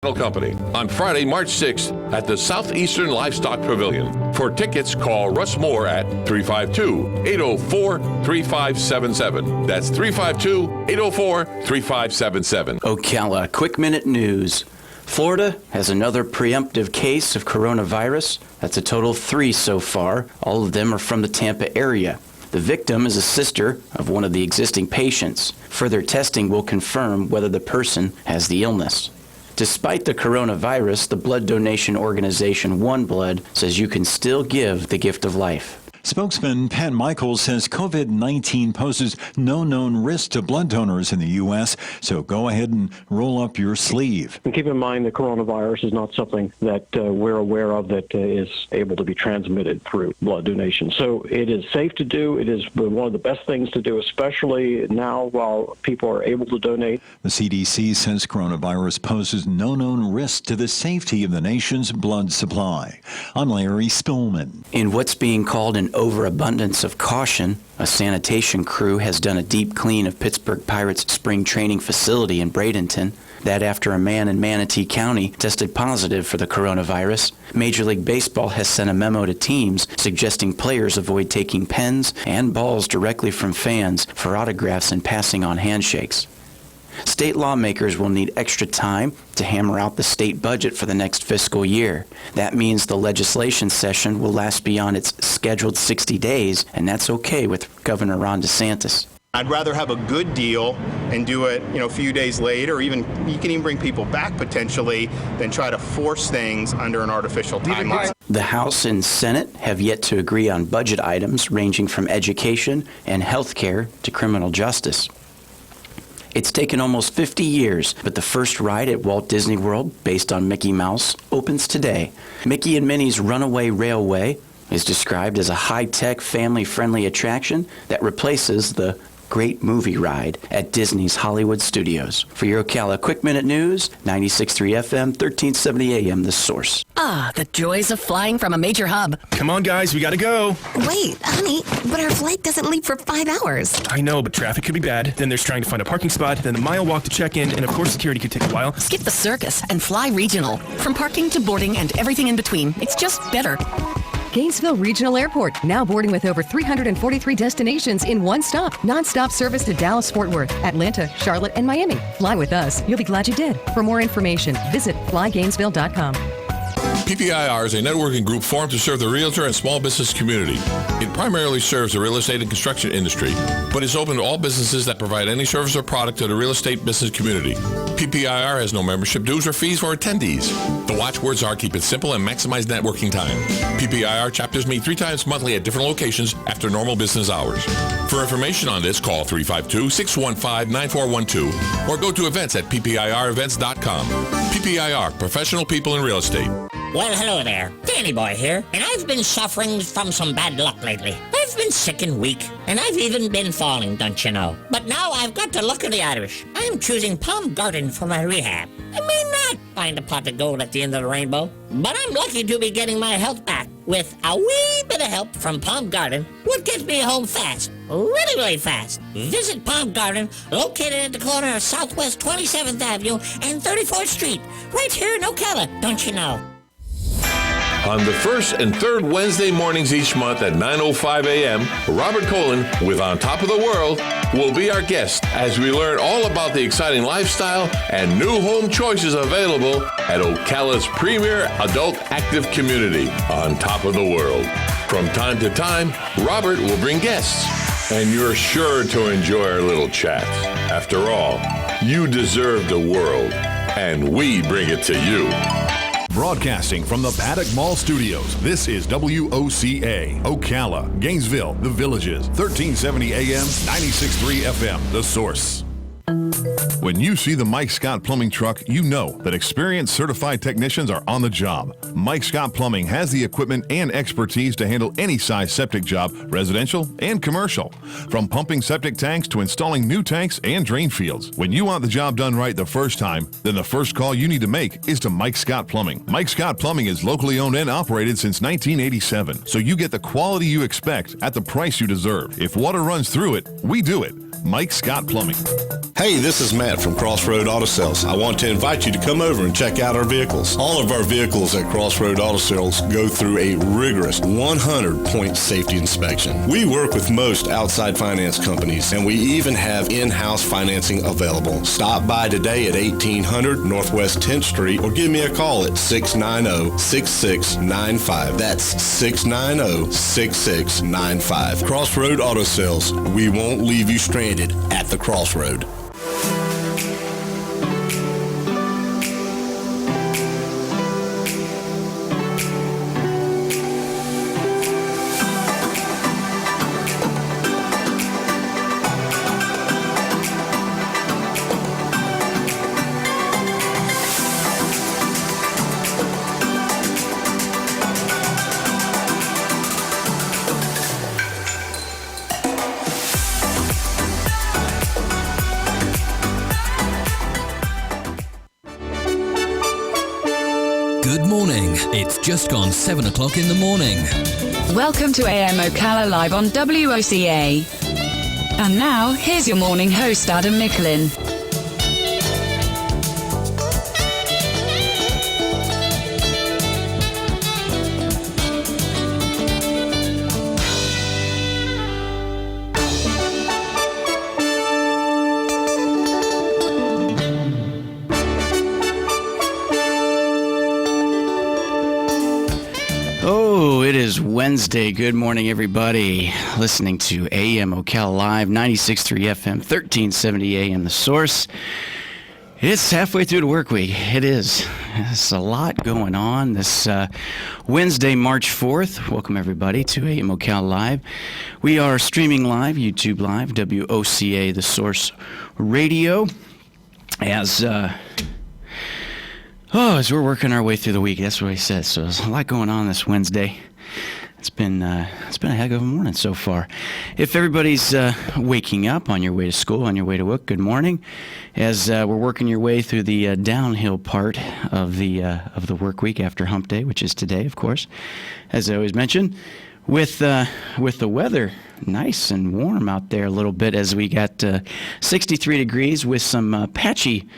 Company on Friday, March 6th at the Southeastern Livestock Pavilion. For tickets, call Russ Moore at 352-804-3577. That's 352-804-3577. Ocala, quick minute news. Florida has another preemptive case of coronavirus. That's a total of 3 so far. All of them are from the Tampa area. The victim is a sister of one of the existing patients. Further testing will confirm whether the person has the illness. Despite the coronavirus, the blood donation organization One Blood says you can still give the gift of life. Spokesman Pat Michaels says COVID-19 poses no known risk to blood donors in the U.S., so go ahead and roll up your sleeve. And keep in mind that coronavirus is not something that we're aware of that is able to be transmitted through blood donation. So it is safe to do. It is one of the best things to do, especially now while people are able to donate. The CDC says coronavirus poses no known risk to the safety of the nation's blood supply. I'm Larry Spillman. In what's being called an overabundance of caution, a sanitation crew has done a deep clean of Pittsburgh Pirates' spring training facility in Bradenton. That after a man in Manatee County tested positive for the coronavirus. Major League Baseball has sent a memo to teams suggesting players avoid taking pens and balls directly from fans for autographs and passing on handshakes. State lawmakers will need extra time to hammer out the state budget for the next fiscal year. That means the legislation session will last beyond its scheduled 60 days, and that's okay with Governor Ron DeSantis. I'd rather have a good deal and do it, a few days later, or even you can even bring people back potentially, than try to force things under an artificial timeline. The House and Senate have yet to agree on budget items ranging from education and health care to criminal justice. It's taken almost 50 years, but the first ride at Walt Disney World, based on Mickey Mouse, opens today. Mickey and Minnie's Runaway Railway is described as a high-tech, family-friendly attraction that replaces the Great Movie Ride at Disney's Hollywood Studios. For your Ocala Quick Minute News, 96.3 FM, 1370 AM, The Source. Ah, the joys of flying from a major hub. Come on, guys, we gotta go. Wait, honey, but our flight doesn't leave for 5 hours. I know, but traffic could be bad. Then there's trying to find a parking spot, then the mile walk to check in, and of course security could take a while. Skip the circus and fly regional. From parking to boarding and everything in between. It's just better. Gainesville Regional Airport, now boarding with over 343 destinations in one stop. Non-stop service to Dallas-Fort Worth, Atlanta, Charlotte, and Miami. Fly with us. You'll be glad you did. For more information, visit flygainesville.com. PPIR is a networking group formed to serve the realtor and small business community. It primarily serves the real estate and construction industry, but is open to all businesses that provide any service or product to the real estate business community. PPIR has no membership dues or fees for attendees. The watchwords are keep it simple and maximize networking time. PPIR chapters meet 3 times monthly at different locations after normal business hours. For information on this, call 352-615-9412 or go to events at ppirevents.com. PPIR, professional people in real estate. Well, hello there. Danny Boy here, and I've been suffering from some bad luck lately. I've been sick and weak, and I've even been falling, don't you know? But now I've got to look at the Irish. I'm choosing Palm Garden for my rehab. I may not find a pot of gold at the end of the rainbow, but I'm lucky to be getting my health back with a wee bit of help from Palm Garden, what gets me home fast, really, really fast. Visit Palm Garden, located at the corner of Southwest 27th Avenue and 34th Street, right here in Ocala, don't you know? On the first and third Wednesday mornings each month at 9:05 a.m., Robert Colin with On Top of the World will be our guest as we learn all about the exciting lifestyle and new home choices available at Ocala's premier adult active community, On Top of the World. From time to time, Robert will bring guests, and you're sure to enjoy our little chats. After all, you deserve the world, and we bring it to you. Broadcasting from the Paddock Mall Studios, this is WOCA, Ocala, Gainesville, The Villages, 1370 AM, 96.3 FM, The Source. When you see the Mike Scott Plumbing truck, you know that experienced certified technicians are on the job. Mike Scott Plumbing has the equipment and expertise to handle any size septic job, residential and commercial. From pumping septic tanks to installing new tanks and drain fields. When you want the job done right the first time, then the first call you need to make is to Mike Scott Plumbing. Mike Scott Plumbing is locally owned and operated since 1987, so you get the quality you expect at the price you deserve. If water runs through it, we do it. Mike Scott Plumbing. Hey, this is Matt Brad from Crossroad Auto Sales. I want to invite you to come over and check out our vehicles. All of our vehicles at Crossroad Auto Sales go through a rigorous 100-point safety inspection. We work with most outside finance companies, and we even have in-house financing available. Stop by today at 1800 Northwest 10th Street or give me a call at 690-6695. That's 690-6695. Crossroad Auto Sales. We won't leave you stranded at the crossroad. Good morning. It's just gone 7 o'clock in the morning. Welcome to AM Ocala Live on WOCA. And now, here's your morning host, Adam Micklin. It is Wednesday. Good morning, everybody. Listening to AM Ocala Live, 96.3 FM, 1370 AM, The Source. It's halfway through the work week. It is. There's a lot going on this Wednesday, March 4th. Welcome, everybody, to AM Ocala Live. We are streaming live, YouTube Live, WOCA, The Source Radio. As we're working our way through the week, that's what he says. So there's a lot going on this Wednesday. It's been a heck of a morning so far. If everybody's waking up on your way to school, on your way to work, good morning. As we're working your way through the downhill part of the work week after Hump Day, which is today, of course, as I always mention, with the weather nice and warm out there a little bit, as we got 63 degrees with some patchy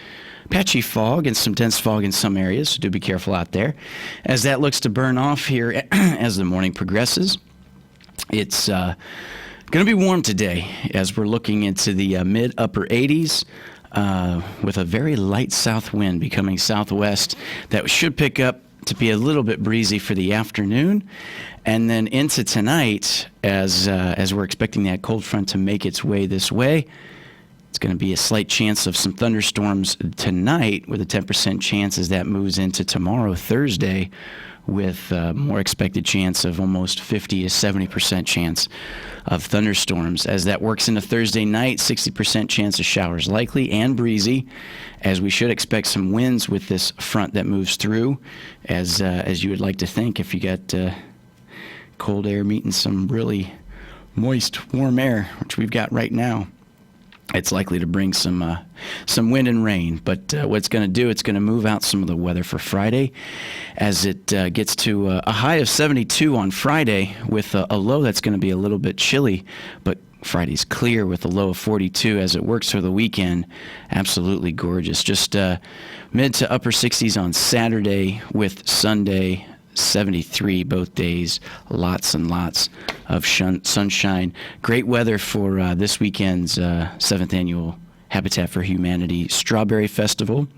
fog and some dense fog in some areas, so do be careful out there. As that looks to burn off here as the morning progresses, it's going to be warm today as we're looking into the mid-upper 80s with a very light south wind becoming southwest that should pick up to be a little bit breezy for the afternoon. And then into tonight, as we're expecting that cold front to make its way this way, it's going to be a slight chance of some thunderstorms tonight with a 10% chance as that moves into tomorrow, Thursday, with more expected chance of almost 50 to 70% chance of thunderstorms. As that works into Thursday night, 60% chance of showers likely and breezy, as we should expect some winds with this front that moves through, as you would like to think if you got cold air meeting some really moist, warm air, which we've got right now. It's likely to bring some wind and rain, but what it's going to do, it's going to move out some of the weather for Friday as it gets to a high of 72 on Friday with a low that's going to be a little bit chilly, but Friday's clear with a low of 42 as it works through the weekend. Absolutely gorgeous. Just mid to upper 60s on Saturday with Sunday 73 both days, lots and lots of sunshine. Great weather for this weekend's 7th annual Habitat for Humanity Strawberry Festival,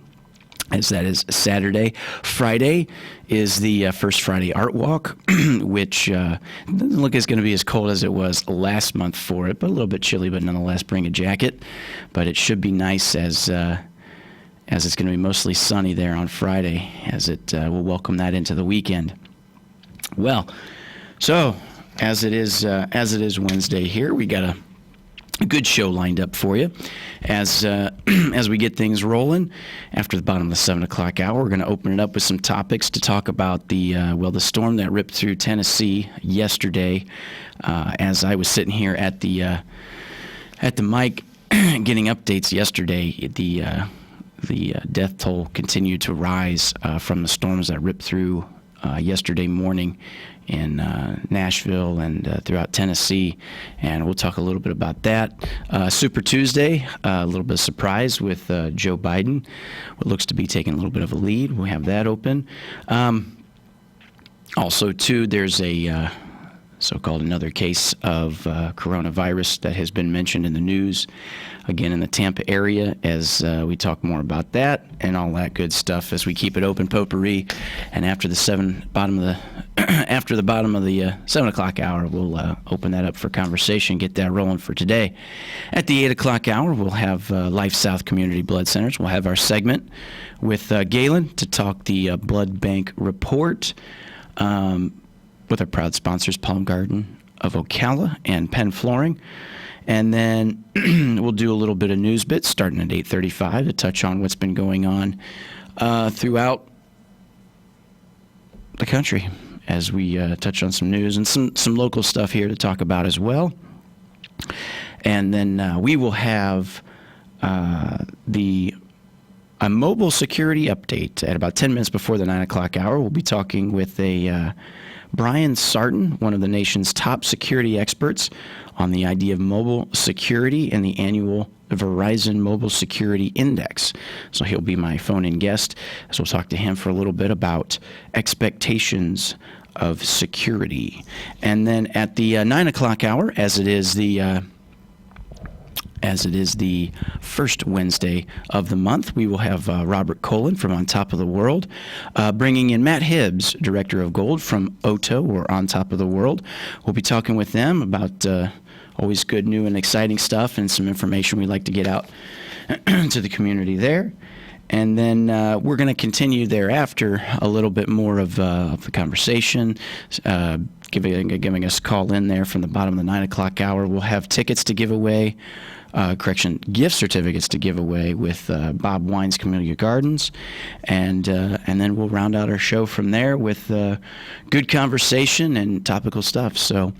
as that is Saturday. Friday is the First Friday Art Walk, which doesn't look as going to be as cold as it was last month for it, but a little bit chilly, but nonetheless bring a jacket. But it should be nice as it's going to be mostly sunny there on Friday, as it will welcome that into the weekend. Well, so as it is Wednesday here, we got a good show lined up for you as we get things rolling. After the bottom of the 7 o'clock hour, we're going to open it up with some topics to talk about the storm that ripped through Tennessee yesterday. As I was sitting here at the mic getting updates yesterday, the death toll continued to rise from the storms that ripped through yesterday morning in Nashville and throughout Tennessee, and we'll talk a little bit about that. Super Tuesday, a little bit of surprise with Joe Biden, what looks to be taking a little bit of a lead. We'll have that open. Also, too, there's a so-called another case of coronavirus that has been mentioned in the news, again in the Tampa area, as we talk more about that and all that good stuff as we keep it open potpourri. And after the bottom of the 7 o'clock hour, we'll open that up for conversation, get that rolling for today. At the 8 o'clock hour, we'll have Life South Community Blood Centers. We'll have our segment with Galen to talk the blood bank report. With our proud sponsors, Palm Garden of Ocala and Penn Flooring. And then we'll do a little bit of news bits starting at 8:35 to touch on what's been going on throughout the country as we touch on some news and some local stuff here to talk about as well. And then we will have a mobile security update at about 10 minutes before the 9 o'clock hour. We'll be talking with Brian Sarton, one of the nation's top security experts, on the idea of mobile security and the annual Verizon Mobile Security Index. So he'll be my phone-in guest, as we'll talk to him for a little bit about expectations of security. And then at the 9 o'clock hour, as it is the first Wednesday of the month, we will have Robert Colin from On Top of the World, bringing in Matt Hibbs, Director of Gold from OTO, or On Top of the World. We'll be talking with them about always good, new, and exciting stuff and some information we'd like to get out to the community there. And then we're going to continue thereafter a little bit more of the conversation, giving us a call in there from the bottom of the 9 o'clock hour. We'll have tickets to give away. Gift certificates to give away with Bob Wine's Camellia Gardens, and then we'll round out our show from there with good conversation and topical stuff. So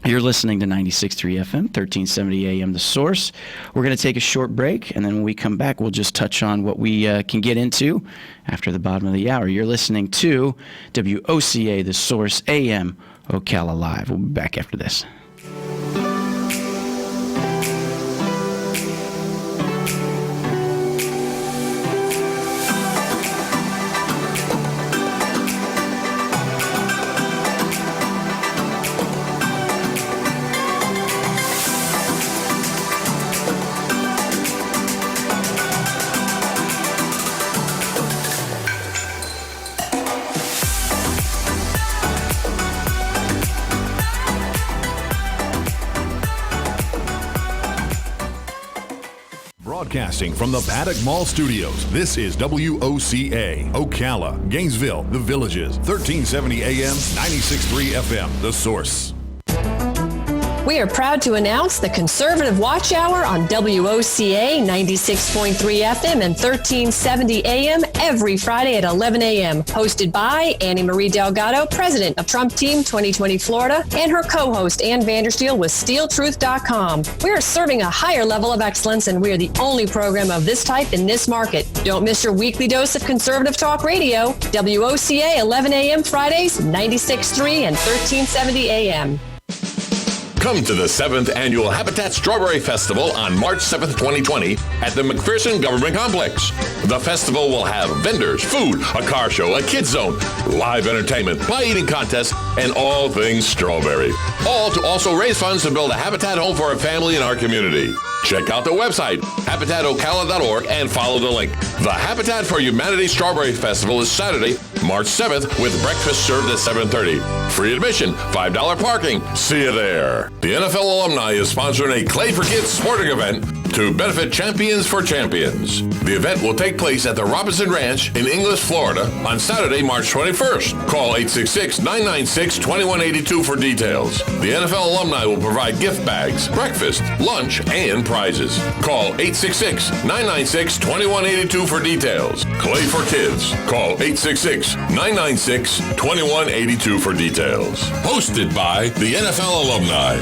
you're listening to 96.3 FM, 1370 AM, The Source. We're going to take a short break, and then when we come back, we'll just touch on what we can get into after the bottom of the hour. You're listening to WOCA, The Source, AM, Ocala Live. We'll be back after this. Broadcasting from the Paddock Mall Studios, this is WOCA, Ocala, Gainesville, The Villages, 1370 AM, 96.3 FM, The Source. We are proud to announce the Conservative Watch Hour on WOCA 96.3 FM and 1370 AM every Friday at 11 a.m. Hosted by Annie Marie Delgado, President of Trump Team 2020 Florida, and her co-host Ann Vandersteel with SteelTruth.com. We are serving a higher level of excellence, and we are the only program of this type in this market. Don't miss your weekly dose of conservative talk radio. WOCA 11 a.m. Fridays, 96.3 and 1370 a.m. Come to the 7th Annual Habitat Strawberry Festival on March 7th, 2020 at the McPherson Government Complex. The festival will have vendors, food, a car show, a kids zone, live entertainment, pie eating contest, and all things strawberry. All to also raise funds to build a habitat home for a family in our community. Check out the website, habitatocala.org, and follow the link. The Habitat for Humanity Strawberry Festival is Saturday, March 7th, with breakfast served at 7:30. Free admission, $5 parking. See you there. The NFL alumni is sponsoring a Clay for Kids sporting event to benefit Champions for Champions. The event will take place at the Robinson Ranch in Inglis, Florida on Saturday, March 21st. Call 866-996-2182 for details. The NFL alumni will provide gift bags, breakfast, lunch, and prizes. Call 866-996-2182 for details. Clay for Kids. Call 866-996-2182 for details. Hosted by the NFL alumni.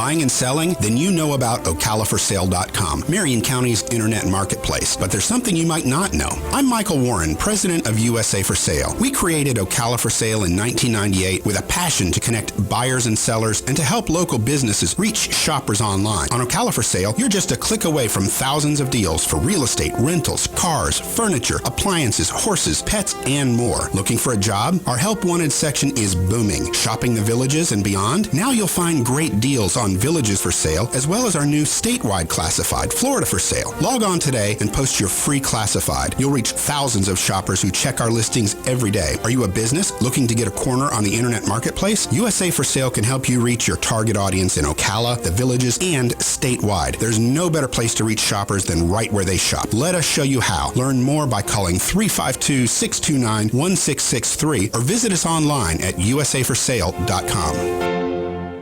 buying and selling? Then you know about OcalaForSale.com, Marion County's internet marketplace. But there's something you might not know. I'm Michael Warren, president of USA for Sale. We created Ocala for Sale in 1998 with a passion to connect buyers and sellers and to help local businesses reach shoppers online. On Ocala for Sale, you're just a click away from thousands of deals for real estate, rentals, cars, furniture, appliances, horses, pets, and more. Looking for a job? Our Help Wanted section is booming. Shopping the villages and beyond? Now you'll find great deals on villages for sale, as well as our new statewide classified, Florida for Sale. Log on today and post your free classified. You'll reach thousands of shoppers who check our listings every day. Are you a business looking to get a corner on the internet marketplace? USA for Sale can help you reach your target audience in Ocala, the villages, and statewide. There's no better place to reach shoppers than right where they shop. Let us show you how. Learn more by calling 352-629-1663 or visit us online at usaforsale.com.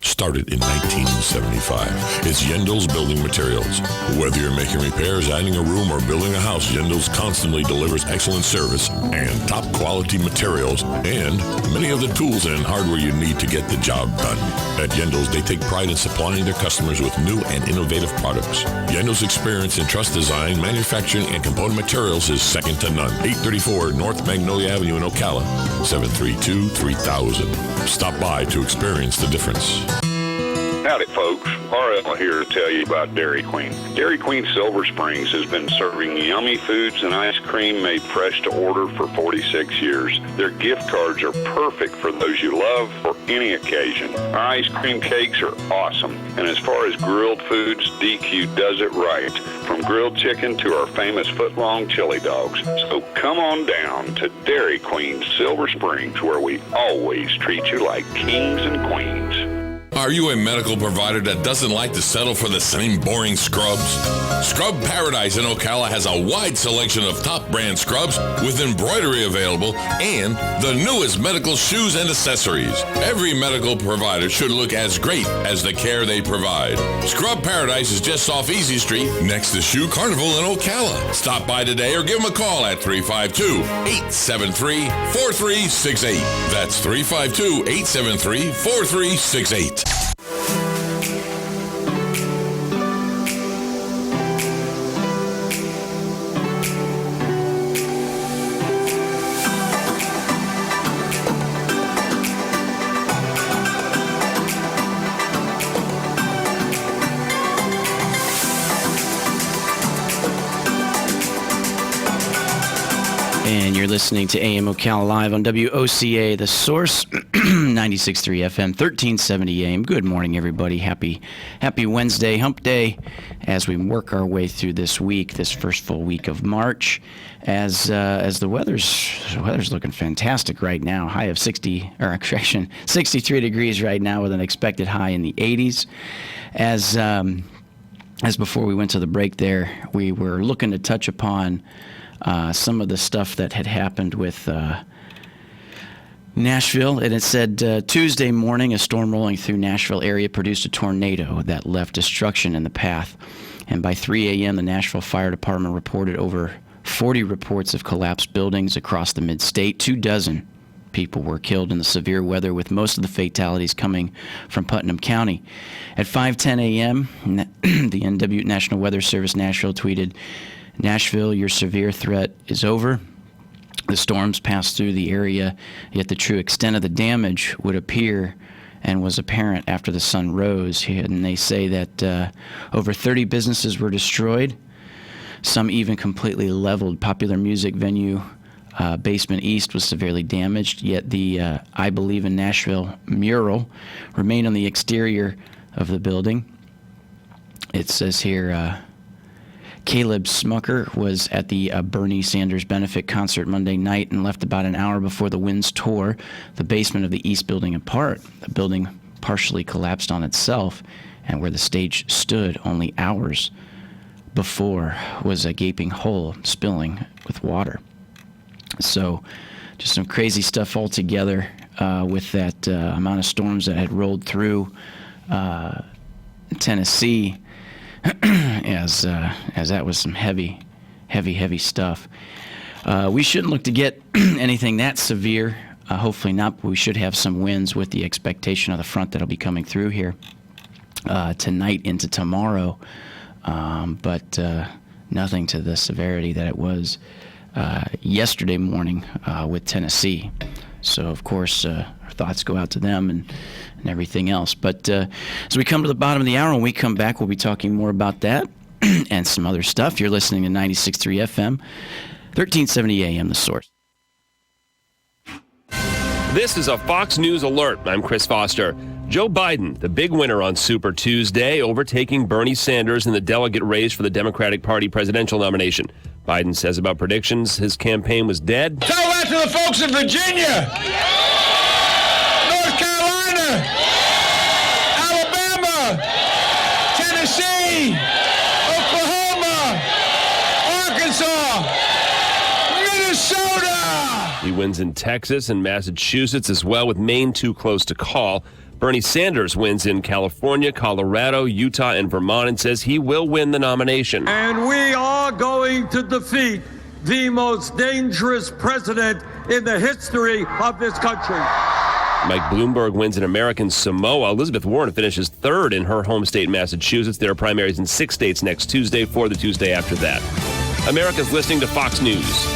Started in 1975. It's Yendel's Building Materials. Whether you're making repairs, adding a room, or building a house, Yendel's constantly delivers excellent service and top quality materials and many of the tools and hardware you need to get the job done. At Yendel's, they take pride in supplying their customers with new and innovative products. Yendel's experience in truss design, manufacturing, and component materials is second to none. 834 North Magnolia Avenue in Ocala, 732-3000. Stop by to experience the difference. Howdy, folks. RL here to tell you about Dairy Queen. Dairy Queen Silver Springs has been serving yummy foods and ice cream made fresh to order for 46 years. Their gift cards are perfect for those you love for any occasion. Our ice cream cakes are awesome. And as far as grilled foods, DQ does it right. From grilled chicken to our famous foot-long chili dogs. So come on down to Dairy Queen Silver Springs, where we always treat you like kings and queens. Are you a medical provider that doesn't like to settle for the same boring scrubs? Scrub Paradise in Ocala has a wide selection of top brand scrubs with embroidery available and the newest medical shoes and accessories. Every medical provider should look as great as the care they provide. Scrub Paradise is just off Easy Street next to Shoe Carnival in Ocala. Stop by today or give them a call at 352-873-4368. That's 352-873-4368. And you're listening to AM Ocala Live on WOCA, The Source, 96.3 FM, 1370 AM. Good morning, everybody. Happy Wednesday, hump day, as we work our way through this week, this first full week of March, as the weather's looking fantastic right now. High of 63 degrees right now with an expected high in the 80s. As before we went to the break there, we were looking to touch upon some of the stuff that had happened with Nashville, and it said Tuesday morning, a storm rolling through Nashville area produced a tornado that left destruction in the path. And by 3 a.m., the Nashville Fire Department reported over 40 reports of collapsed buildings across the mid-state. 24 people were killed in the severe weather, with most of the fatalities coming from Putnam County. At 5:10 a.m., the National Weather Service Nashville tweeted, "Nashville, your severe threat is over. The storms passed through the area, yet the true extent of the damage would appear and was apparent after the sun rose." And they say that over 30 businesses were destroyed. Some even completely leveled. Popular music venue Basement East was severely damaged, yet the I Believe in Nashville mural remained on the exterior of the building. It says here, Caleb Smucker was at the Bernie Sanders benefit concert Monday night and left about an hour before the winds tore the basement of the East Building apart. The building partially collapsed on itself, and where the stage stood only hours before was a gaping hole spilling with water. So just some crazy stuff altogether with that amount of storms that had rolled through Tennessee. as that was some heavy stuff. We shouldn't look to get anything that severe. Hopefully not, but we should have some winds with the expectation of the front that'll be coming through here. tonight into tomorrow, but nothing to the severity that it was yesterday morning with Tennessee. So, of course, our thoughts go out to them and everything else. But as we come to the bottom of the hour, when we come back, we'll be talking more about that and some other stuff. You're listening to 96.3 FM, 1370 AM, The Source. This is a Fox News Alert. I'm Chris Foster. Joe Biden, the big winner on Super Tuesday, overtaking Bernie Sanders in the delegate race for the Democratic Party presidential nomination. Biden says about predictions his campaign was dead. Tell that to the folks in Virginia, North Carolina, Alabama, Tennessee, Oklahoma, Arkansas, Minnesota. He wins in Texas and Massachusetts as well, with Maine too close to call. Bernie Sanders wins in California, Colorado, Utah, and Vermont, and says he will win the nomination. And we are going to defeat the most dangerous president in the history of this country. Mike Bloomberg wins in American Samoa. Elizabeth Warren finishes third in her home state, Massachusetts. There are primaries in 6 states next Tuesday for the Tuesday after that. America's listening to Fox News.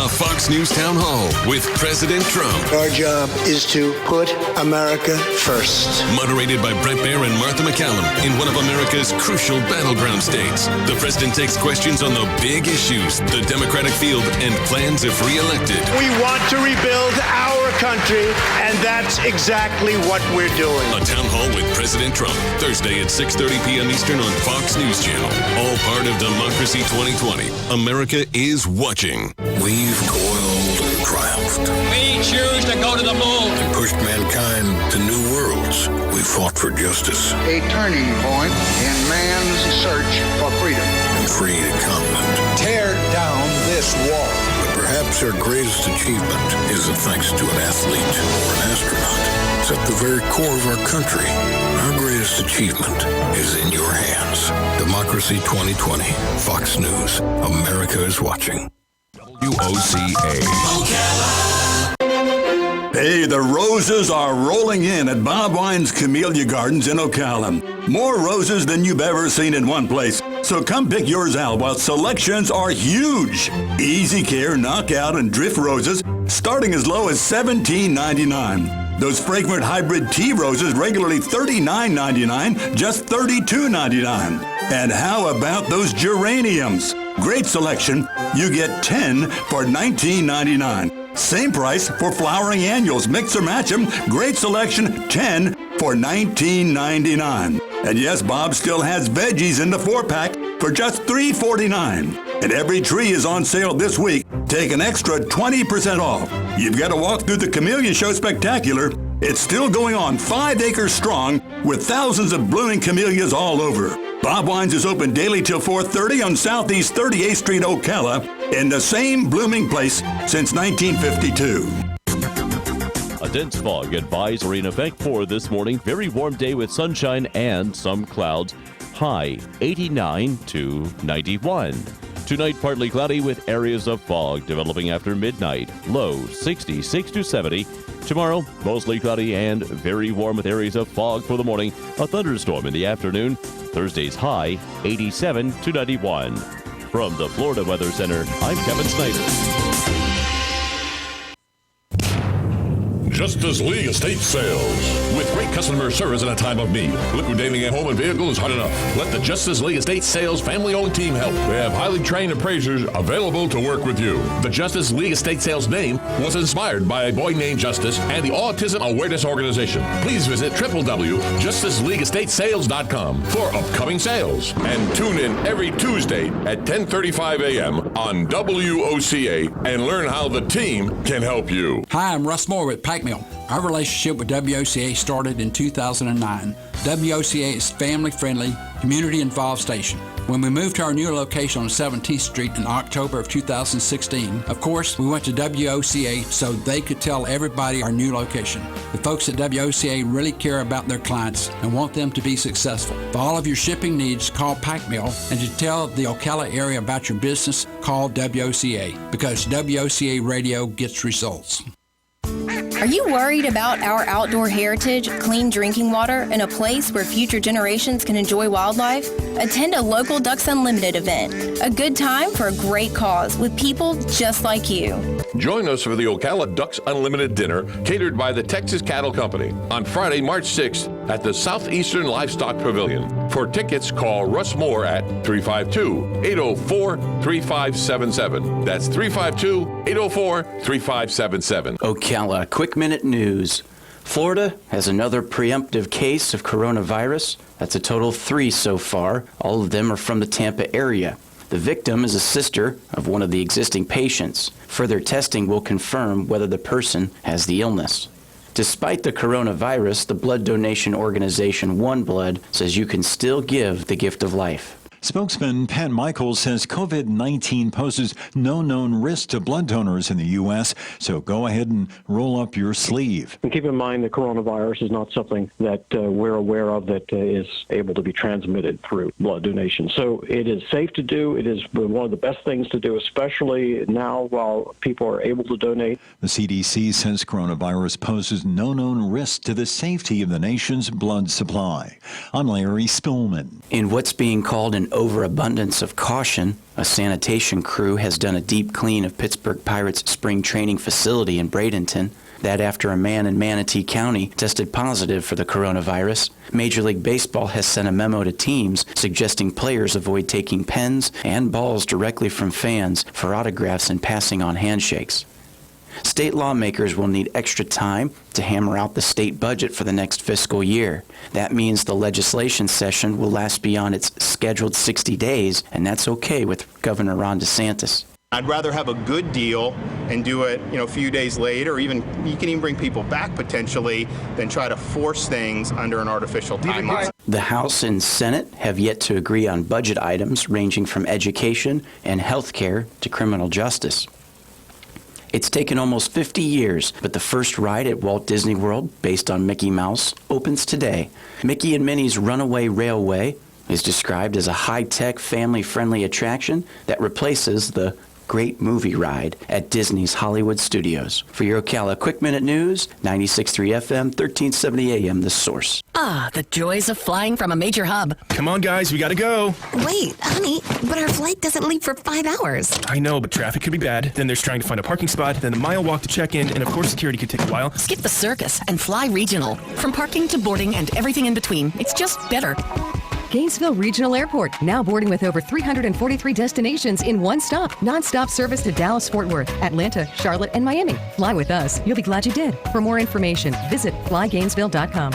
A Fox News Town Hall with President Trump. Our job is to put America first. Moderated by Brett Baer and Martha McCallum in one of America's crucial battleground states. The president takes questions on the big issues, the Democratic field, and plans if re-elected. We want to rebuild our country, and that's exactly what we're doing. A Town Hall with President Trump, Thursday at 6:30 p.m. Eastern on Fox News Channel. All part of Democracy 2020. America is watching. We've toiled and triumphed. We choose to go to the moon. And pushed mankind to new worlds. We fought for justice. A turning point in man's search for freedom. And freed a continent. Tear down this wall. But perhaps our greatest achievement isn't thanks to an athlete or an astronaut. It's at the very core of our country. Our greatest achievement is in your hands. Democracy 2020. Fox News. America is watching. WOCA. Hey, the roses are rolling in at Bob Wine's Camellia Gardens in Ocala. More roses than you've ever seen in one place. So come pick yours out while selections are huge. Easy care, knockout, and drift roses starting as low as $17.99. Those fragrant hybrid tea roses regularly $39.99, just $32.99. And how about those geraniums? Great selection. You get 10 for $19.99. Same price for flowering annuals. Mix or match them. Great selection. 10 for $19.99. And yes, Bob still has veggies in the 4-pack for just $3.49. And every tree is on sale this week. Take an extra 20% off. You've got to walk through the Camellia Show Spectacular. It's still going on 5 acres strong with thousands of blooming camellias all over. Bob Wines is open daily till 4:30 on Southeast 38th Street, Ocala, in the same blooming place since 1952. A dense fog advisory in effect for this morning. Very warm day with sunshine and some clouds. High 89 to 91. Tonight, partly cloudy with areas of fog developing after midnight. Low 66 to 70. Tomorrow, mostly cloudy and very warm with areas of fog for the morning. A thunderstorm in the afternoon. Thursday's high 87 to 91. From the Florida Weather Center, I'm Kevin Snyder. Justice League Estate Sales. With great customer service in a time of need. Liquidating a home and vehicle is hard enough. Let the Justice League Estate Sales family-owned team help. They have highly trained appraisers available to work with you. The Justice League Estate Sales name was inspired by a boy named Justice and the Autism Awareness Organization. Please visit www.justiceleagueestatesales.com for upcoming sales. And tune in every Tuesday at 10:35 a.m. on WOCA and learn how the team can help you. Hi, I'm Russ Moore with Pike Mill. Our relationship with WOCA started in 2009. WOCA is family-friendly, community-involved station. When we moved to our new location on 17th Street in October of 2016, of course, we went to WOCA so they could tell everybody our new location. The folks at WOCA really care about their clients and want them to be successful. For all of your shipping needs, call Pike Mill, and to tell the Ocala area about your business, call WOCA, because WOCA Radio gets results. Are you worried about our outdoor heritage, clean drinking water, and a place where future generations can enjoy wildlife? Attend a local Ducks Unlimited event. A good time for a great cause with people just like you. Join us for the Ocala Ducks Unlimited Dinner, catered by the Texas Cattle Company, on Friday, March 6th at the Southeastern Livestock Pavilion. For tickets, call Russ Moore at 352-804-3577. That's 352-804-3577. Ocala, quick minute news. Florida has another preemptive case of coronavirus. That's a total of 3 so far. All of them are from the Tampa area. The victim is a sister of one of the existing patients. Further testing will confirm whether the person has the illness. Despite the coronavirus, the blood donation organization One Blood says you can still give the gift of life. Spokesman Pat Michaels says COVID-19 poses no known risk to blood donors in the U.S., so go ahead and roll up your sleeve. And keep in mind that coronavirus is not something that we're aware of that is able to be transmitted through blood donation. So it is safe to do. It is one of the best things to do, especially now while people are able to donate. The CDC says coronavirus poses no known risk to the safety of the nation's blood supply. I'm Larry Spillman. In what's being called an overabundance of caution, a sanitation crew has done a deep clean of Pittsburgh Pirates' spring training facility in Bradenton. That after a man in Manatee County tested positive for the coronavirus. Major League Baseball has sent a memo to teams suggesting players avoid taking pens and balls directly from fans for autographs and passing on handshakes. State lawmakers will need extra time to hammer out the state budget for the next fiscal year. That means the legislation session will last beyond its scheduled 60 days, and that's okay with Governor Ron DeSantis. I'd rather have a good deal and do it, a few days later, or even you can even bring people back potentially, than try to force things under an artificial timeline. The House and Senate have yet to agree on budget items ranging from education and health care to criminal justice. It's taken almost 50 years, but the first ride at Walt Disney World, based on Mickey Mouse, opens today. Mickey and Minnie's Runaway Railway is described as a high-tech, family-friendly attraction that replaces the Great Movie Ride at Disney's Hollywood Studios. For your Ocala Quick Minute News, 96.3 FM, 1370 AM, The Source. Ah, the joys of flying from a major hub. Come on, guys, we gotta go. Wait, honey, but our flight doesn't leave for 5 hours. I know, but traffic could be bad. Then there's trying to find a parking spot, then the mile walk to check in, and of course security could take a while. Skip the circus and fly regional. From parking to boarding and everything in between, it's just better. Gainesville Regional Airport, now boarding with over 343 destinations in one stop. Non-stop service to Dallas, Fort Worth, Atlanta, Charlotte, and Miami. Fly with us. You'll be glad you did. For more information, visit flygainesville.com.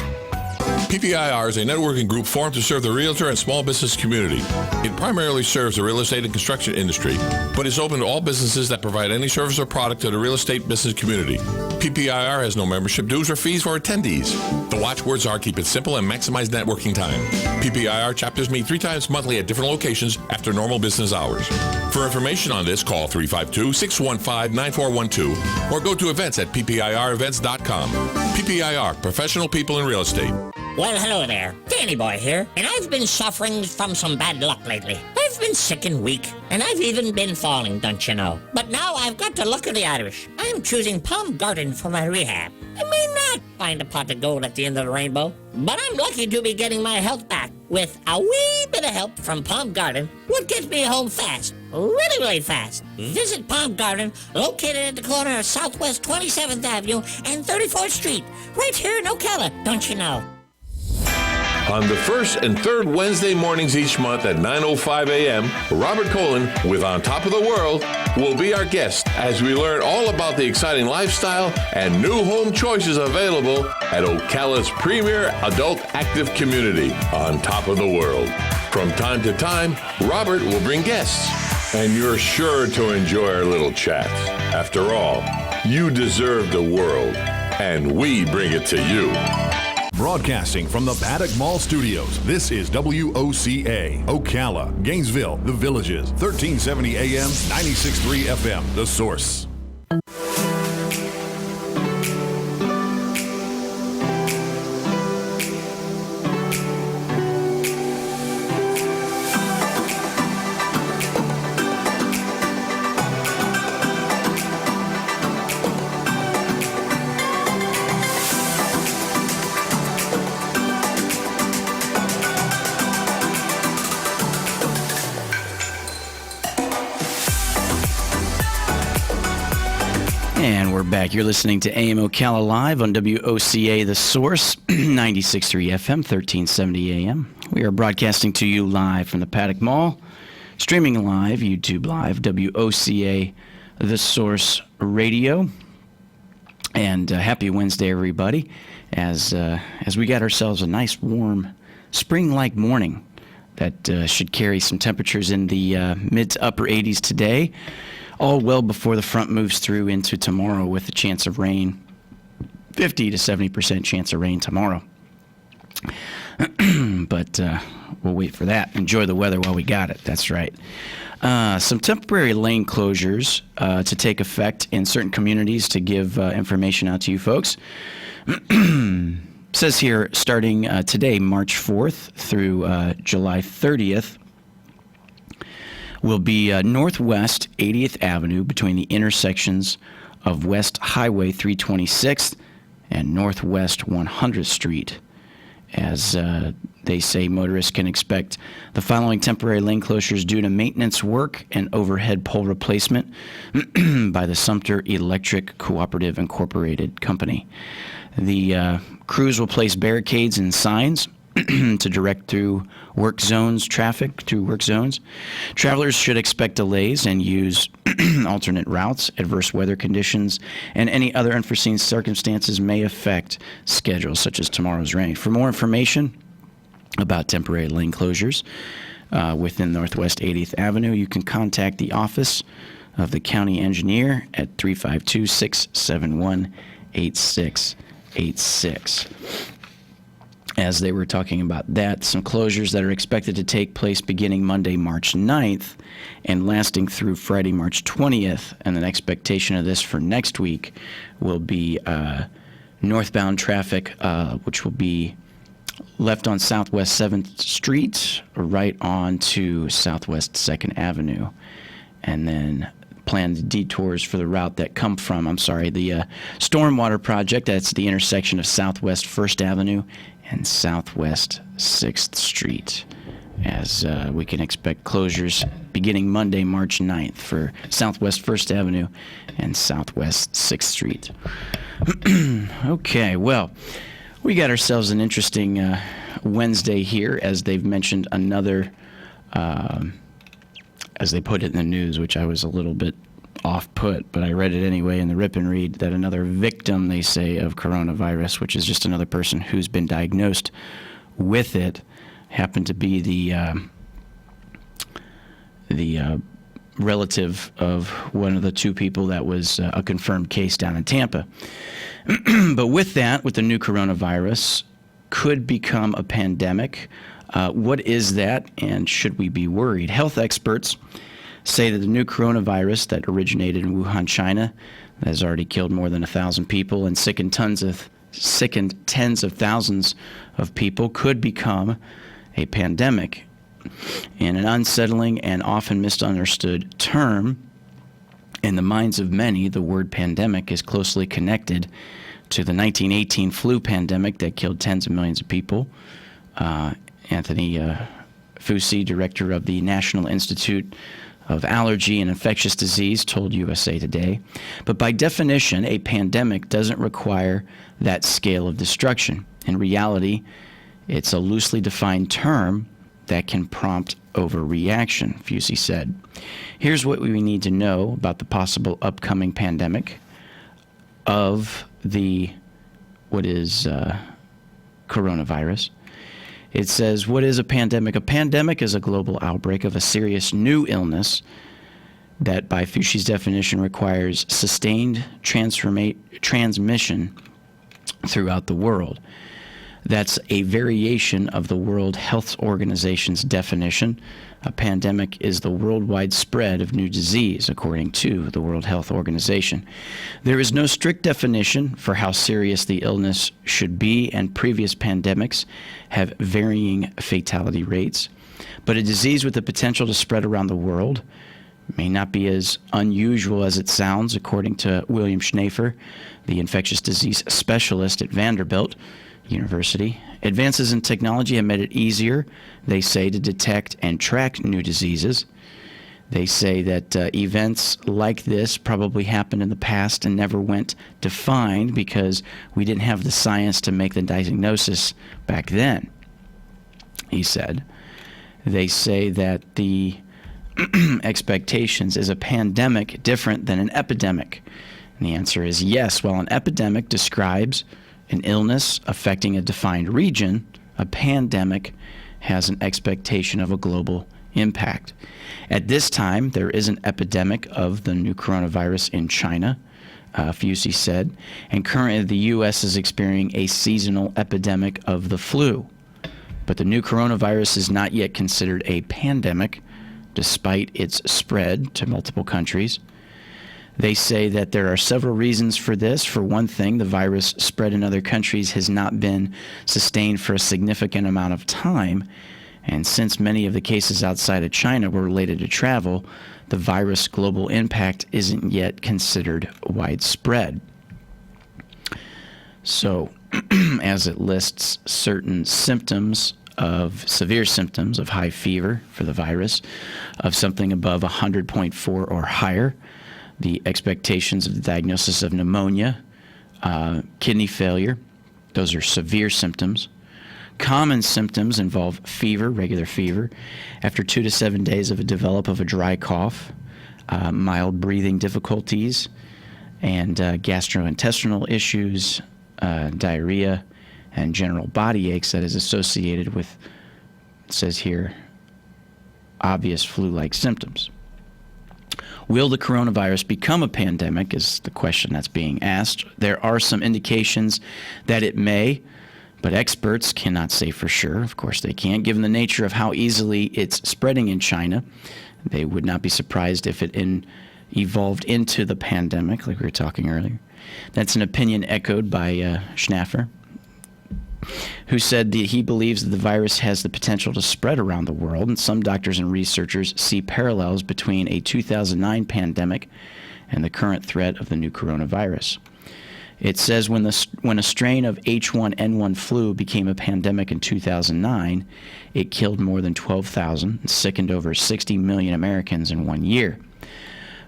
PPIR is a networking group formed to serve the realtor and small business community. It primarily serves the real estate and construction industry, but is open to all businesses that provide any service or product to the real estate business community. PPIR has no membership dues or fees for attendees. The watchwords are keep it simple and maximize networking time. PPIR chapters meet 3 times monthly at different locations after normal business hours. For information on this, call 352-615-9412 or go to events at ppirevents.com. PPIR, professional people in real estate. Well, hello there. Danny Boy here, and I've been suffering from some bad luck lately. I've been sick and weak, and I've even been falling, don't you know? But now I've got to look at the Irish. I'm choosing Palm Garden for my rehab. I may not find a pot of gold at the end of the rainbow, but I'm lucky to be getting my health back with a wee bit of help from Palm Garden, what gets me home fast. Really, really fast. Visit Palm Garden, located at the corner of Southwest 27th Avenue and 34th Street, right here in Ocala, don't you know? On the first and third Wednesday mornings each month at 9:05 a.m., Robert Colin with On Top of the World will be our guest as we learn all about the exciting lifestyle and new home choices available at Ocala's premier adult active community, On Top of the World. From time to time, Robert will bring guests, and you're sure to enjoy our little chat. After all, you deserve the world, and we bring it to you. Broadcasting from the Paddock Mall Studios, this is WOCA, Ocala, Gainesville, The Villages, 1370 AM, 96.3 FM, The Source. And we're back. You're listening to AM Ocala Live on WOCA The Source, 96.3 FM, 1370 AM. We are broadcasting to you live from the Paddock Mall, streaming live, YouTube Live, WOCA The Source Radio. And happy Wednesday, everybody, as we got ourselves a nice, warm, spring-like morning that should carry some temperatures in the mid to upper 80s today. All well before the front moves through into tomorrow with a chance of rain, 50 to 70% chance of rain tomorrow. But we'll wait for that. Enjoy the weather while we got it. That's right. Some temporary lane closures to take effect in certain communities to give information out to you folks. Says here, starting today, March 4th through July 30th, will be Northwest 80th Avenue between the intersections of West Highway 326th and Northwest 100th Street. As they say, motorists can expect the following temporary lane closures due to maintenance work and overhead pole replacement by the Sumter Electric Cooperative Incorporated Company. The crews will place barricades and signs to direct traffic through work zones. Travelers should expect delays and use alternate routes. Adverse weather conditions and any other unforeseen circumstances may affect schedules, such as tomorrow's rain. For more information about temporary lane closures within Northwest 80th Avenue, you can contact the Office of the County Engineer at 352-671-8686. As they were talking about that, some closures that are expected to take place beginning Monday, March 9th and lasting through Friday, March 20th. And an expectation of this for next week will be northbound traffic, which will be left on Southwest 7th Street, right on to Southwest 2nd Avenue. And then planned detours for the route that come from, the Stormwater Project. That's the intersection of Southwest 1st Avenue and Southwest 6th Street, as we can expect closures beginning Monday, March 9th for Southwest 1st Avenue and Southwest 6th Street. Okay, well, we got ourselves an interesting Wednesday here, as they've mentioned another, as they put it in the news, which I was a little bit off-put, but I read it anyway in the rip and read, that another victim, they say, of coronavirus, which is just another person who's been diagnosed with it, happened to be the relative of one of the two people that was a confirmed case down in Tampa. But with that, with the new coronavirus, could become a pandemic. What is that, and should we be worried? Health experts say that the new coronavirus that originated in Wuhan, China, that has already killed more than 1,000 people and sickened tens of thousands of people, could become a pandemic. In an unsettling and often misunderstood term, in the minds of many, the word pandemic is closely connected to the 1918 flu pandemic that killed tens of millions of people. Anthony Fauci, director of the National Institute of Allergy and Infectious Disease, told USA Today. But by definition, a pandemic doesn't require that scale of destruction. In reality, it's a loosely defined term that can prompt overreaction, Fauci said. Here's what we need to know about the possible upcoming pandemic of coronavirus. It says, what is a pandemic? A pandemic is a global outbreak of a serious new illness that, by Fauci's definition, requires sustained transmission throughout the world. That's a variation of the World Health Organization's definition. A pandemic is the worldwide spread of new disease, according to the World Health Organization. There is no strict definition for how serious the illness should be, and previous pandemics have varying fatality rates. But a disease with the potential to spread around the world may not be as unusual as it sounds, according to William Schnafer, the infectious disease specialist at Vanderbilt University. Advances in technology have made it easier, they say, to detect and track new diseases. They say that events like this probably happened in the past and never went defined because we didn't have the science to make the diagnosis back then, he said. They say that the expectations is a pandemic different than an epidemic. And the answer is yes. While an epidemic describes an illness affecting a defined region, a pandemic has an expectation of a global impact. At this time, there is an epidemic of the new coronavirus in China, Fusey said, and currently the U.S. is experiencing a seasonal epidemic of the flu. But the new coronavirus is not yet considered a pandemic, despite its spread to multiple countries. They say that there are several reasons for this. For one thing, the virus spread in other countries has not been sustained for a significant amount of time. And since many of the cases outside of China were related to travel, the virus global impact isn't yet considered widespread. So, as it lists certain symptoms of severe symptoms of high fever for the virus, of something above 100.4 or higher, the expectations of the diagnosis of pneumonia, kidney failure, those are severe symptoms. Common symptoms involve fever, regular fever, after 2 to 7 days of a develop of a dry cough, mild breathing difficulties, and gastrointestinal issues, diarrhea, and general body aches that is associated with, it says here, obvious flu-like symptoms. Will the coronavirus become a pandemic is the question that's being asked. There are some indications that it may, but experts cannot say for sure. Of course they can't, given the nature of how easily it's spreading in China. They would not be surprised if it evolved into the pandemic, like we were talking earlier. That's an opinion echoed by Schnaffer, who said that he believes that the virus has the potential to spread around the world, and some doctors and researchers see parallels between a 2009 pandemic and the current threat of the new coronavirus. It says when a strain of H1N1 flu became a pandemic in 2009, it killed more than 12,000 and sickened over 60 million Americans in 1 year.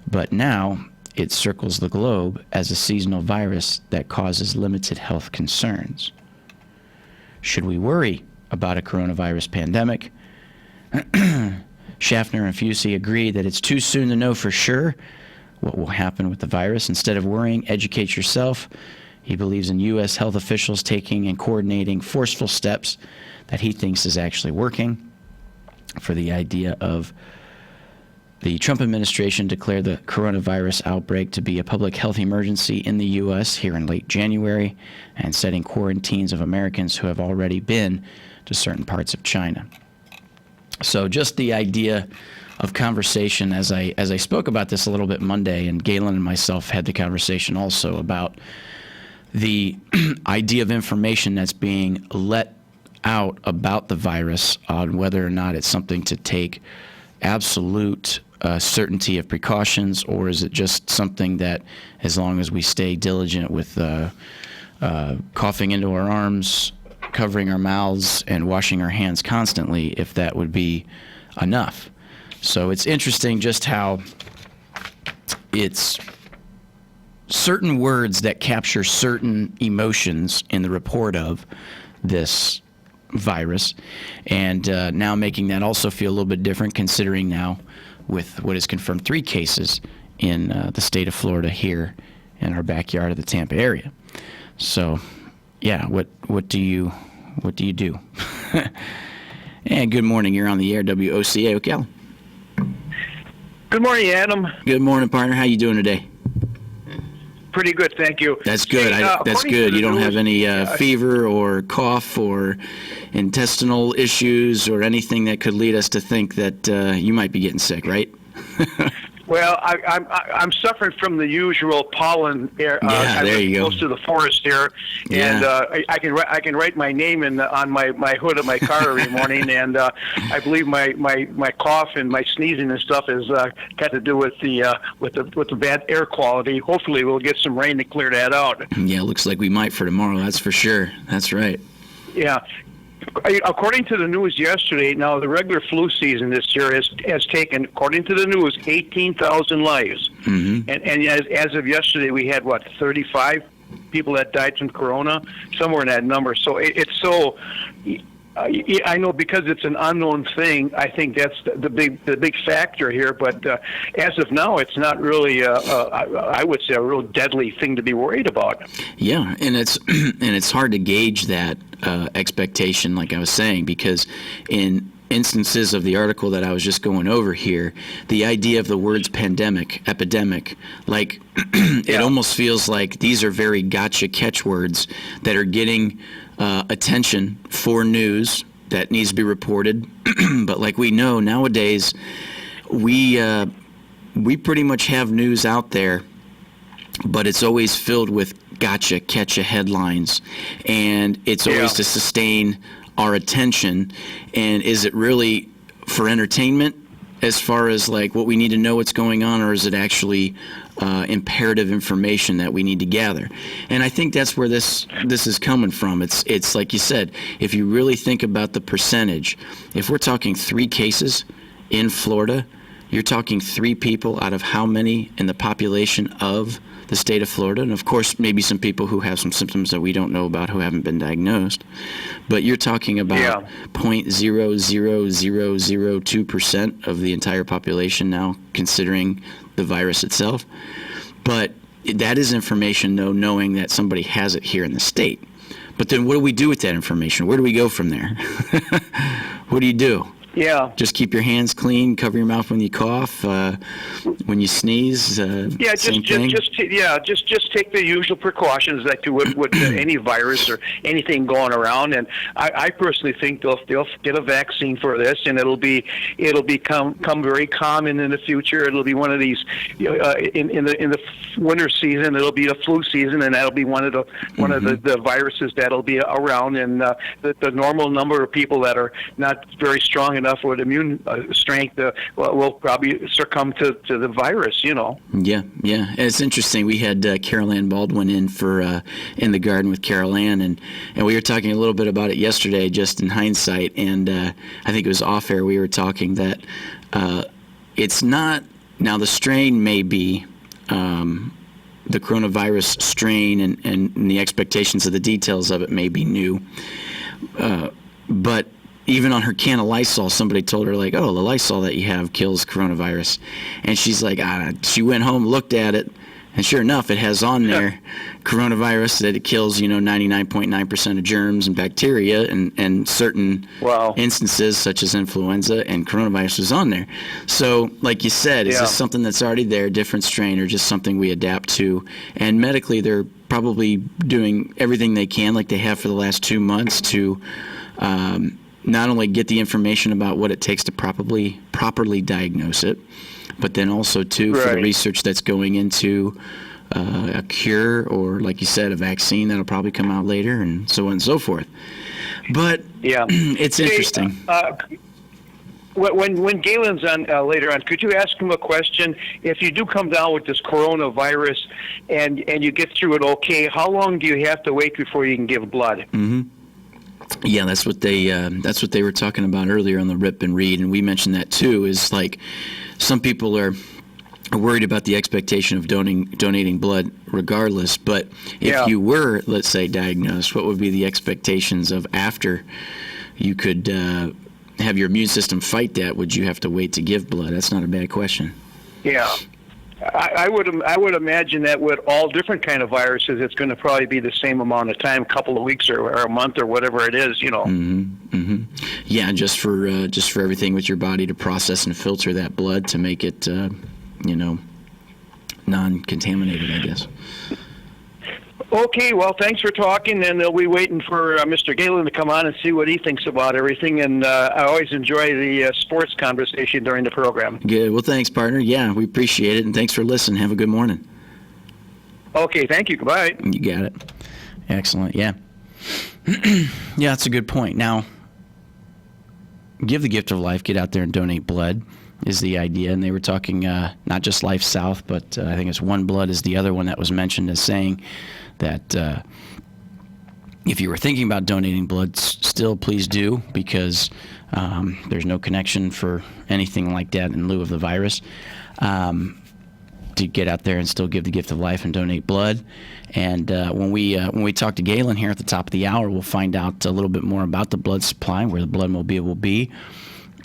But now it circles the globe as a seasonal virus that causes limited health concerns. Should we worry about a coronavirus pandemic? Schaffner and Fusey agree that it's too soon to know for sure what will happen with the virus. Instead of worrying, educate yourself. He believes in U.S. health officials taking and coordinating forceful steps that he thinks is actually working. For the idea of the Trump administration declared the coronavirus outbreak to be a public health emergency in the U.S. here in late January and setting quarantines of Americans who have already been to certain parts of China. So just the idea of conversation, as I spoke about this a little bit Monday, and Galen and myself had the conversation also about the idea of information that's being let out about the virus on whether or not it's something to take absolute certainty of precautions, or is it just something that, as long as we stay diligent with coughing into our arms, covering our mouths, and washing our hands constantly, if that would be enough. So it's interesting just how it's certain words that capture certain emotions in the report of this virus, and now making that also feel a little bit different, considering now with what is confirmed 3 cases in the state of Florida here in our backyard of the Tampa area. So, yeah, what do you do? And good morning. You're on the air, WOCA Ocala. Good morning, Adam. Good morning, partner. How you doing today? Pretty good, thank you. That's good. Hey, That's good. You don't have any fever or cough or intestinal issues or anything that could lead us to think that you might be getting sick, right? Well, I'm suffering from the usual pollen. Yeah, there you go. Close to the forest here, and I can write my name on my hood of my car every morning, and I believe my cough and my sneezing and stuff has got to do with the bad air quality. Hopefully, we'll get some rain to clear that out. Yeah, looks like we might for tomorrow. That's for sure. That's right. Yeah. According to the news yesterday, now the regular flu season this year has taken, according to the news, 18,000 lives. Mm-hmm. And as of yesterday, we had, 35 people that died from corona, somewhere in that number. So it's so... I know because it's an unknown thing. I think that's the big factor here. But as of now, it's not really, I would say, a real deadly thing to be worried about. Yeah, and it's hard to gauge that expectation, like I was saying, because in instances of the article that I was just going over here, the idea of the words pandemic, epidemic, like it almost feels like these are very gotcha catchwords that are getting attention for news that needs to be reported. But like we know nowadays, we pretty much have news out there, but it's always filled with gotcha, catcha headlines, and it's always to sustain our attention. And is it really for entertainment as far as like what we need to know what's going on, or is it actually imperative information that we need to gather? And I think that's where this is coming from. It's like you said, if you really think about the percentage, if we're talking 3 cases in Florida, you're talking 3 people out of how many in the population of the state of Florida? And of course, maybe some people who have some symptoms that we don't know about who haven't been diagnosed. But you're talking about 0.00002% of the entire population now, considering the virus itself. But that is information, though, knowing that somebody has it here in the state. But then what do we do with that information? Where do we go from there? What do you do? Yeah. Just keep your hands clean, cover your mouth when you cough, when you sneeze. Same thing. Just take the usual precautions that you would with any virus or anything going around. And I personally think they'll get a vaccine for this, and it'll become very common in the future. It'll be one of these in the winter season. It'll be the flu season, and that'll be one of the viruses that'll be around. And the normal number of people that are not very strong enough with immune strength will probably succumb to the virus, Yeah. And it's interesting. We had Carol Ann Baldwin in for In the Garden with Carol Ann, and we were talking a little bit about it yesterday, just in hindsight. And I think it was off air. We were talking that it's not now. The strain may be the coronavirus strain, and the expectations of the details of it may be new, but even on her can of Lysol, somebody told her, like, oh, the Lysol that you have kills coronavirus. And she's like, she went home, looked at it, and sure enough, it has on there coronavirus, that it kills, 99.9% of germs and bacteria, and certain instances such as influenza, and coronavirus was on there. So, like you said, is this something that's already there, different strain, or just something we adapt to? And medically, they're probably doing everything they can, like they have for the last 2 months, to not only get the information about what it takes to properly diagnose it, but then also too for the research that's going into a cure, or like you said, a vaccine that'll probably come out later, and so on and so forth. But it's interesting. When Galen's on later on, could you ask him a question? If you do come down with this coronavirus and you get through it okay, how long do you have to wait before you can give blood? Mm-hmm. Yeah, that's what they were talking about earlier on the Rip and Read, and we mentioned that too. Is like some people are worried about the expectation of donating blood regardless. But if you were, let's say, diagnosed, what would be the expectations of after you could have your immune system fight that? Would you have to wait to give blood? That's not a bad question. Yeah. I would imagine that with all different kind of viruses, it's going to probably be the same amount of time, a couple of weeks or a month or whatever it is, Mm-hmm. Mm-hmm. Yeah, just for everything with your body to process and filter that blood to make it, non-contaminated, I guess. Okay, well, thanks for talking, and they'll be waiting for Mr. Galen to come on and see what he thinks about everything, and I always enjoy the sports conversation during the program. Good. Well, thanks, partner. Yeah, we appreciate it, and thanks for listening. Have a good morning. Okay, thank you. Goodbye. You got it. Excellent, yeah. Yeah, that's a good point. Now, give the gift of life, get out there and donate blood is the idea, and they were talking not just Life South, but I think it's One Blood is the other one that was mentioned as saying that, if you were thinking about donating blood, still please do, because there's no connection for anything like that in lieu of the virus. To get out there and still give the gift of life and donate blood. And when we talk to Galen here at the top of the hour, we'll find out a little bit more about the blood supply, where the blood mobile will be,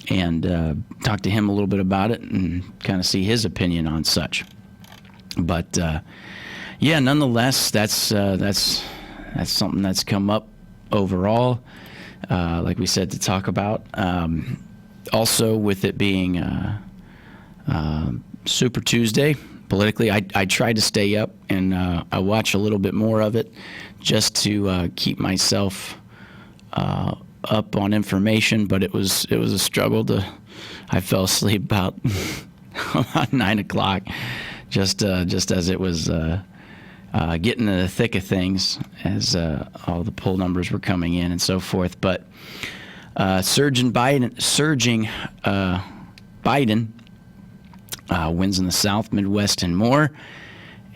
and talk to him a little bit about it and kind of see his opinion on such. But yeah, nonetheless, that's something that's come up overall, like we said, to talk about. Also, with it being Super Tuesday, politically, I tried to stay up, and I watch a little bit more of it just to keep myself up on information. But it was a struggle. I fell asleep about 9 o'clock, just as it was getting in the thick of things, as all the poll numbers were coming in and so forth. But surging Biden wins in the South, Midwest, and more,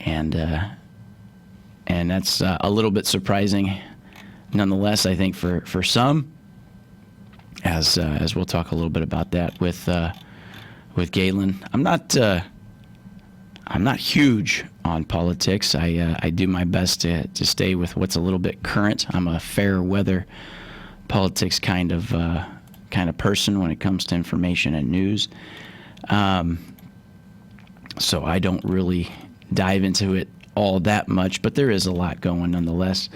and that's a little bit surprising, nonetheless. I think for some, as we'll talk a little bit about that with Galen. I'm not huge on politics. I do my best to stay with what's a little bit current. I'm a fair weather politics kind of person when it comes to information and news. So I don't really dive into it all that much, but there is a lot going nonetheless.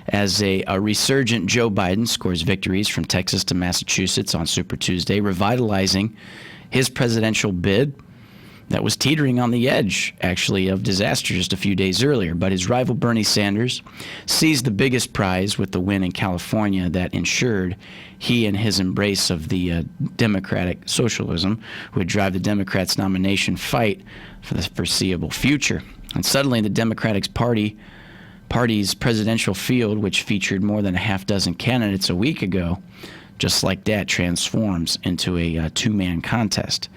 As a resurgent Joe Biden scores victories from Texas to Massachusetts on Super Tuesday, revitalizing his presidential bid that was teetering on the edge, actually, of disaster just a few days earlier. But his rival Bernie Sanders seized the biggest prize with the win in California that ensured he and his embrace of the democratic socialism would drive the Democrats' nomination fight for the foreseeable future. And suddenly the Democratic Party's presidential field, which featured more than a half dozen candidates a week ago, just like that, transforms into a two-man contest.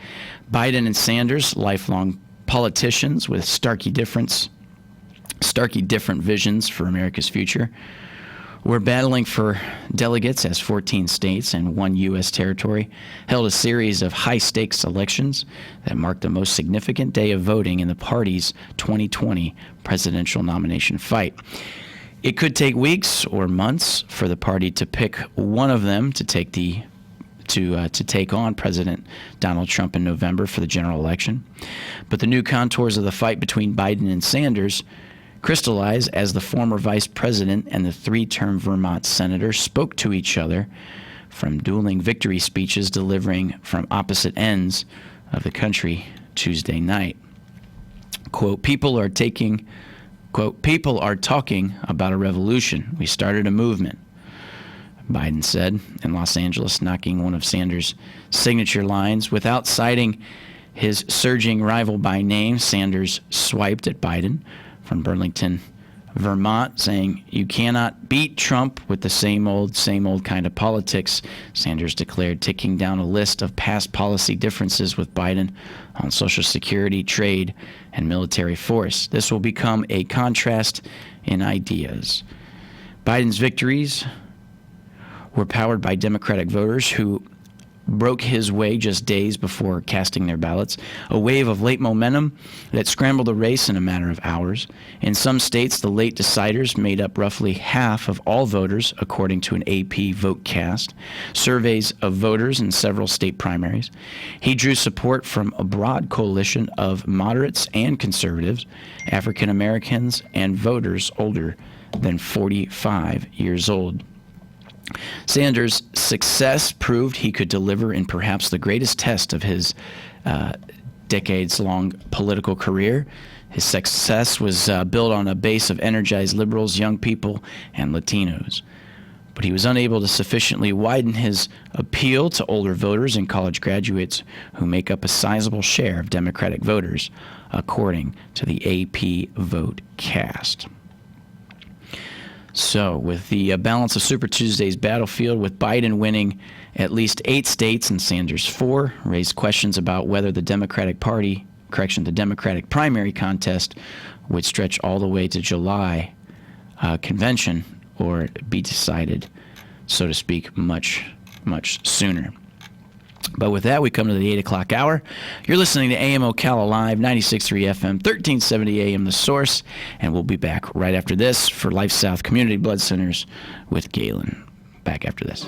Biden and Sanders, lifelong politicians with starkly different visions for America's future, were battling for delegates as 14 states and one U.S. territory held a series of high-stakes elections that marked the most significant day of voting in the party's 2020 presidential nomination fight. It could take weeks or months for the party to pick one of them to take on President Donald Trump in November for the general election. But the new contours of the fight between Biden and Sanders crystallized as the former vice president and the three-term Vermont senator spoke to each other from dueling victory speeches delivering from opposite ends of the country Tuesday night. Quote, people are talking about a revolution. We started a movement, Biden said in Los Angeles, knocking one of Sanders' signature lines. Without citing his surging rival by name, Sanders swiped at Biden from Burlington, Vermont, saying, "You cannot beat Trump with the same old kind of politics," Sanders declared, ticking down a list of past policy differences with Biden on Social Security, trade, and military force. This will become a contrast in ideas. Biden's victories were powered by Democratic voters who broke his way just days before casting their ballots, a wave of late momentum that scrambled the race in a matter of hours. In some states, the late deciders made up roughly half of all voters, according to an AP VoteCast, surveys of voters in several state primaries. He drew support from a broad coalition of moderates and conservatives, African Americans, and voters older than 45 years old. Sanders' success proved he could deliver in perhaps the greatest test of his decades-long political career. His success was built on a base of energized liberals, young people, and Latinos. But he was unable to sufficiently widen his appeal to older voters and college graduates who make up a sizable share of Democratic voters, according to the AP VoteCast. So, with the balance of Super Tuesday's battlefield, with Biden winning at least 8 states and Sanders 4, raised questions about whether the Democratic primary contest would stretch all the way to July convention or be decided, so to speak, much, much sooner. But with that, we come to the 8 o'clock hour. You're listening to AM Ocala Live, 96.3 FM, 1370 AM The Source, and we'll be back right after this for Life South Community Blood Centers with Galen. Back after this.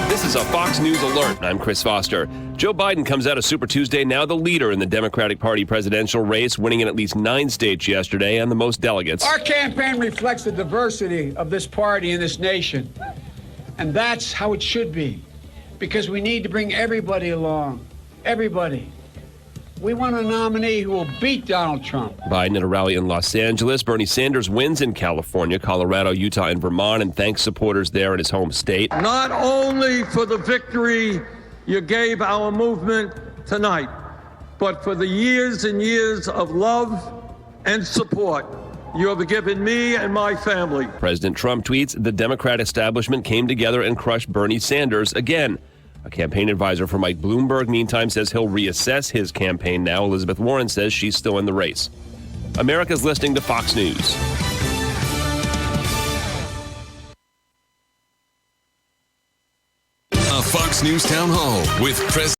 This is a Fox News Alert. I'm Chris Foster. Joe Biden comes out of Super Tuesday now the leader in the Democratic Party presidential race, winning in at least 9 states yesterday and the most delegates. Our campaign reflects the diversity of this party and this nation. And that's how it should be, because we need to bring everybody along. Everybody. We want a nominee who will beat Donald Trump. Biden at a rally in Los Angeles. Bernie Sanders wins in California, Colorado, Utah, and Vermont, and thanks supporters there in his home state. Not only for the victory you gave our movement tonight, but for the years and years of love and support you have given me and my family. President Trump tweets, the Democrat establishment came together and crushed Bernie Sanders again. A campaign advisor for Mike Bloomberg, meantime, says he'll reassess his campaign now. Elizabeth Warren says she's still in the race. America's listening to Fox News. A Fox News Town Hall with President